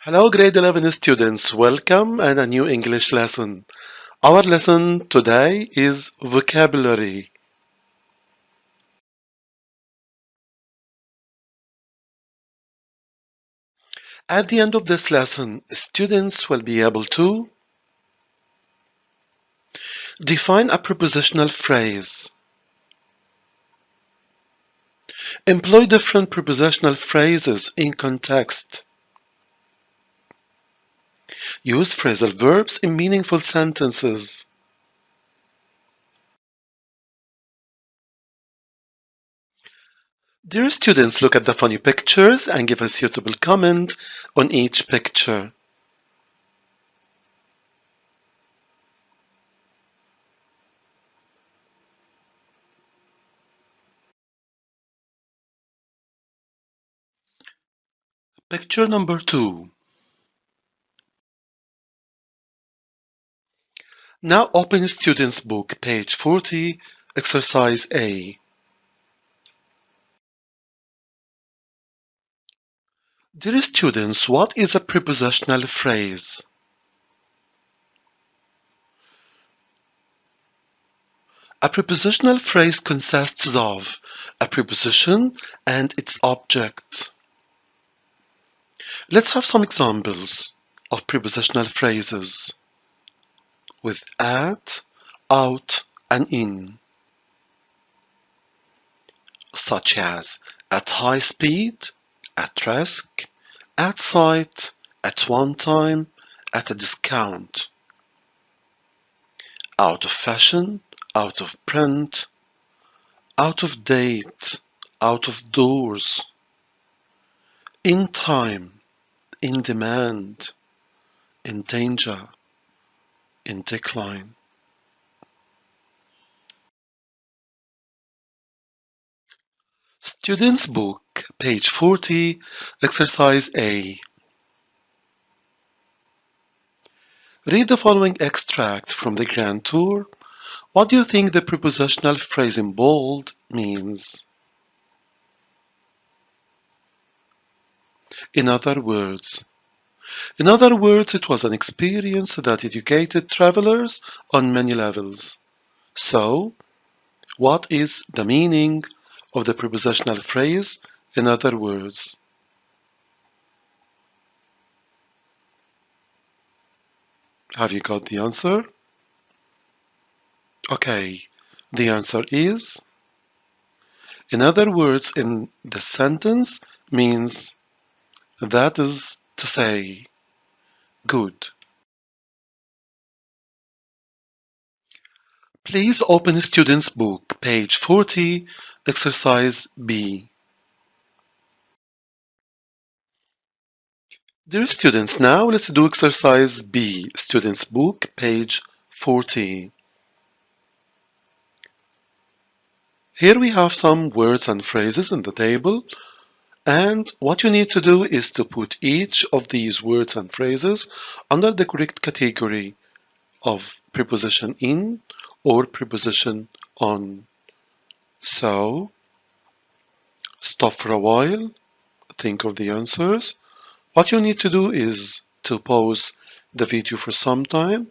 Hello, grade 11 students. Welcome and a new English lesson. Our lesson today is vocabulary. At the end of this lesson, students will be able to define a prepositional phrase, employ different prepositional phrases in context, use phrasal verbs in meaningful sentences, dear students, look at the funny pictures and give a suitable comment on each picture. Picture number 2. Now open Student's Book, page 40, exercise A. Dear students, what is a prepositional phrase? A prepositional phrase consists of a preposition and its object. Let's have some examples of prepositional phrases with at, out, and in, such as at high speed, at risk, at sight, at one time, at a discount, out of fashion, out of print, out of date, out of doors, in time, in demand, in danger, in decline. Student's Book, page 40, exercise A. Read the following extract from the Grand Tour. What do you think the prepositional phrase in bold means? In other words. In other words, it was an experience that educated travelers on many levels. So, what is the meaning of the prepositional phrase, in other words? Have you got the answer? Okay, the answer is, in other words, in the sentence means, that is to say, good. Please open Student's Book, page 40, exercise B. Dear students, now let's do exercise B, Student's Book, page 40. Here we have some words and phrases in the table, and what you need to do is to put each of these words and phrases under the correct category of preposition in or preposition on. So, stop for a while, think of the answers. What you need to do is to pause the video for some time,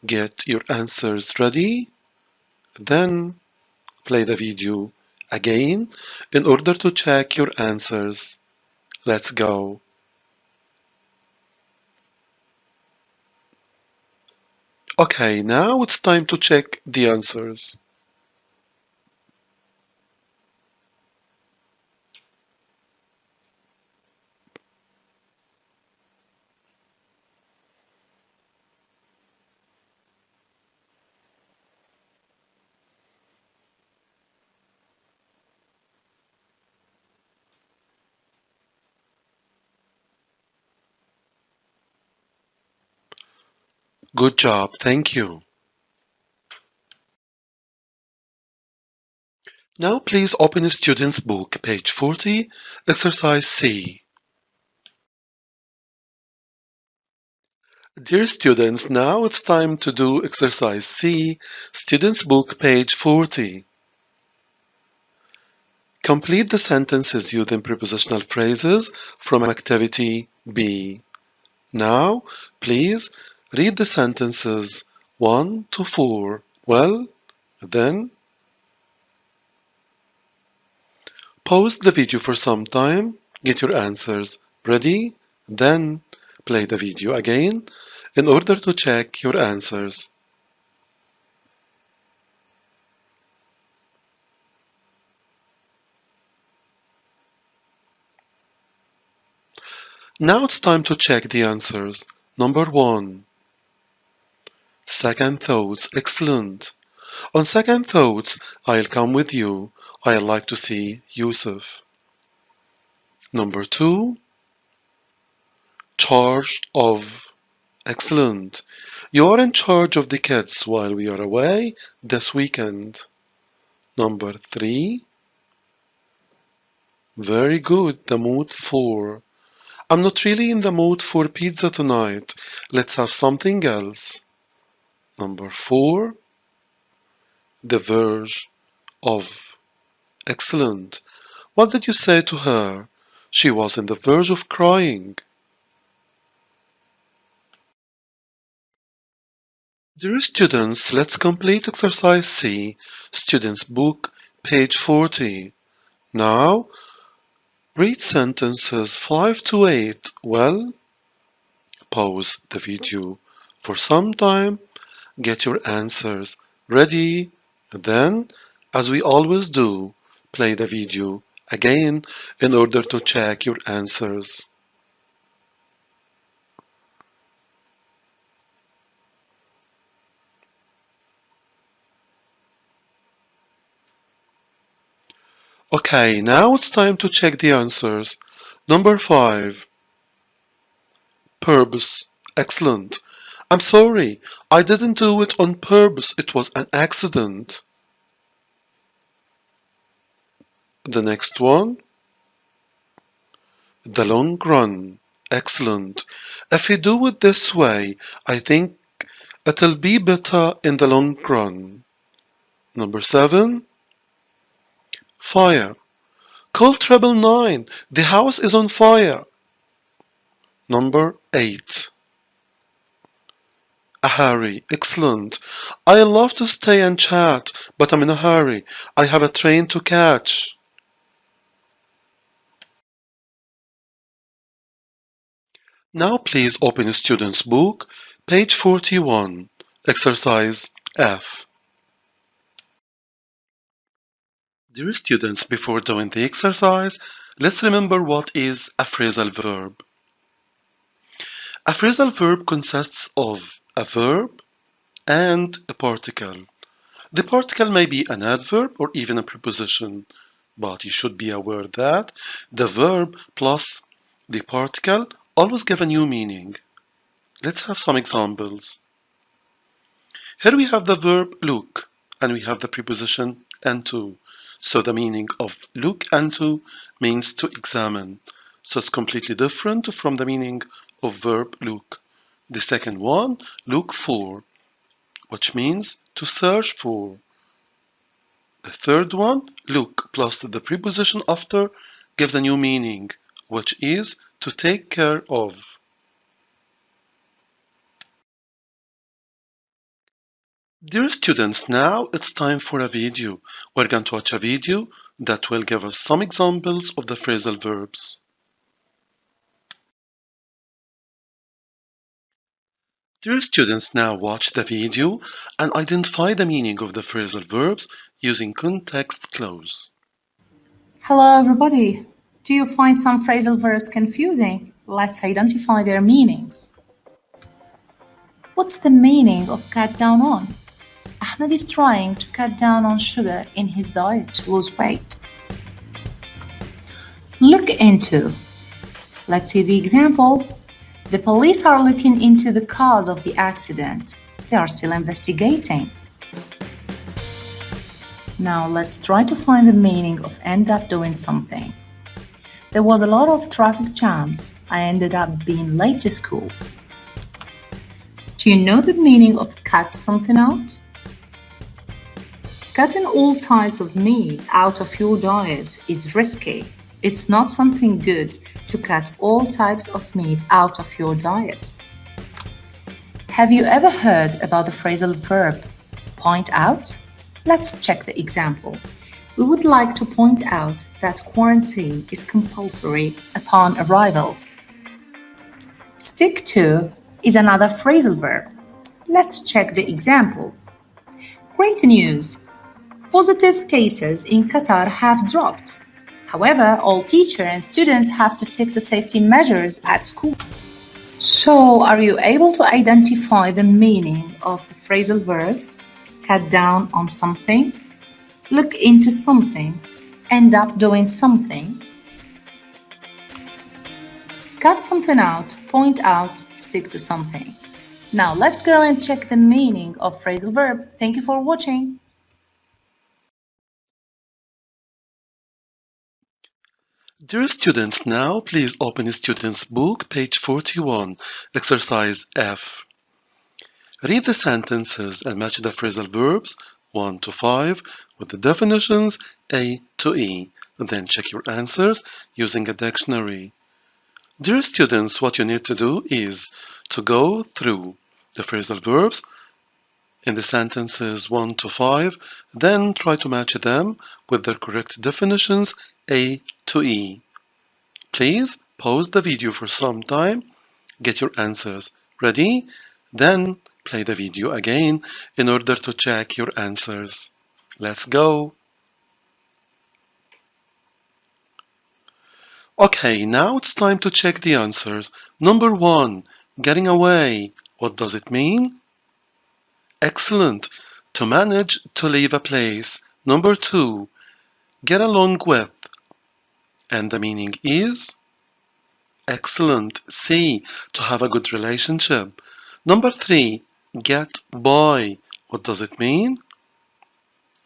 get your answers ready, then play the video again in order to check your answers. Let's go. Okay, now it's time to check the answers. Good job, thank you. Now please open a Student's Book, page 40, exercise C. Dear students, now it's time to do exercise C, Student's Book, page 40. Complete the sentences using prepositional phrases from activity B. Now, please read the sentences 1 to 4 well, then pause the video for some time, get your answers ready, then play the video again in order to check your answers. Now it's time to check the answers. Number 1. Second thoughts. Excellent. On second thoughts, I'll come with you. I'd like to see Yusuf. Number 2. Charge of. Excellent. You are in charge of the kids while we are away this weekend. Number 3. Very good. The mood for. I'm not really in the mood for pizza tonight. Let's have something else. Number 4. The verge of. Excellent. What did you say to her? She was on the verge of crying. Dear students, let's complete exercise C, Students' Book, page 40. Now, read sentences 5 to 8 well. Pause the video for some time. Get your answers ready. Then, as we always do, play the video again in order to check your answers. Okay, now it's time to check the answers. Number 5. Purpose. Excellent. I'm sorry, I didn't do it on purpose. It was an accident. The next one. The long run. Excellent. If you do it this way, I think it'll be better in the long run. Number 7. Fire. Call 999. The house is on fire. Number 8. A hurry. Excellent. I love to stay and chat, but I'm in a hurry. I have a train to catch. Now please open a student's book, page 41, exercise F. Dear students, before doing the exercise, let's remember what is a phrasal verb. A phrasal verb consists of a verb and a particle. The particle may be an adverb or even a preposition, but you should be aware that the verb plus the particle always give a new meaning. Let's have some examples. Here we have the verb look, and we have the preposition into. So the meaning of look into means to examine. So it's completely different from the meaning of verb look. The second one, look for, which means to search for. The third one, look plus the preposition after gives a new meaning, which is to take care of. Dear students, now it's time for a video. We're going to watch a video that will give us some examples of the phrasal verbs. Dear students, now watch the video and identify the meaning of the phrasal verbs using context clues. Hello, everybody. Do you find some phrasal verbs confusing? Let's identify their meanings. What's the meaning of cut down on? Ahmed is trying to cut down on sugar in his diet to lose weight. Look into. Let's see the example. The police are looking into the cause of the accident. They are still investigating. Now let's try to find the meaning of end up doing something. There was a lot of traffic jams. I ended up being late to school. Do you know the meaning of cut something out? Cutting all types of meat out of your diet is risky. It's not something good to cut all types of meat out of your diet. Have you ever heard about the phrasal verb point out? Let's check the example. We would like to point out that quarantine is compulsory upon arrival. Stick to is another phrasal verb. Let's check the example. Great news! Positive cases in Qatar have dropped. However, all teachers and students have to stick to safety measures at school. So, are you able to identify the meaning of the phrasal verbs? Cut down on something, look into something, end up doing something, cut something out, point out, stick to something. Now let's go and check the meaning of phrasal verb. Thank you for watching. Dear students, now please open the student's book, page 41, exercise F. Read the sentences and match the phrasal verbs 1 to 5 with the definitions A to E. Then check your answers using a dictionary. Dear students, what you need to do is to go through the phrasal verbs in the sentences 1 to 5, then try to match them with their correct definitions A to E. Please pause the video for some time, get your answers ready, then play the video again in order to check your answers. Let's go! Okay, now it's time to check the answers. Number 1, getting away. What does it mean? Excellent. To manage to leave a place. Number 2, get along with. And the meaning is? Excellent. C, to have a good relationship. Number 3, get by. What does it mean?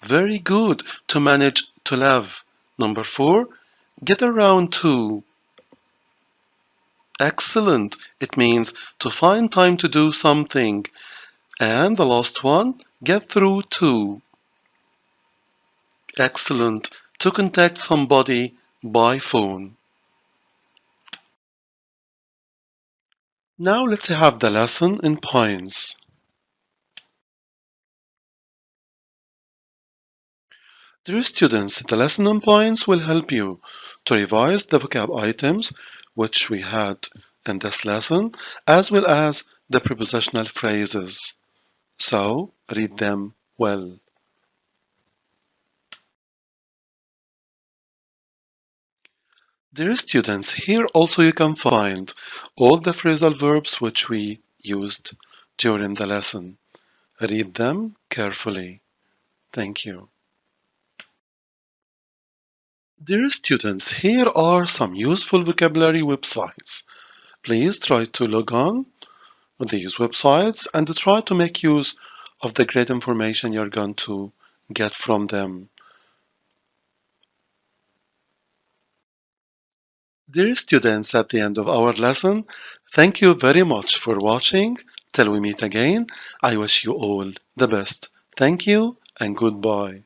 Very good. To manage to live. Number 4, get around to. Excellent. It means to find time to do something. And the last one, get through to. Excellent. To contact somebody by phone. Now let's have the lesson in points. Dear students, the lesson in points will help you to revise the vocab items which we had in this lesson, as well as the prepositional phrases. So, read them well. Dear students, here also you can find all the phrasal verbs which we used during the lesson. Read them carefully. Thank you. Dear students, here are some useful vocabulary websites. Please try to log on with these websites and try to make use of the great information you're going to get from them. Dear students, at the end of our lesson, thank you very much for watching. Till we meet again, I wish you all the best. Thank you and goodbye.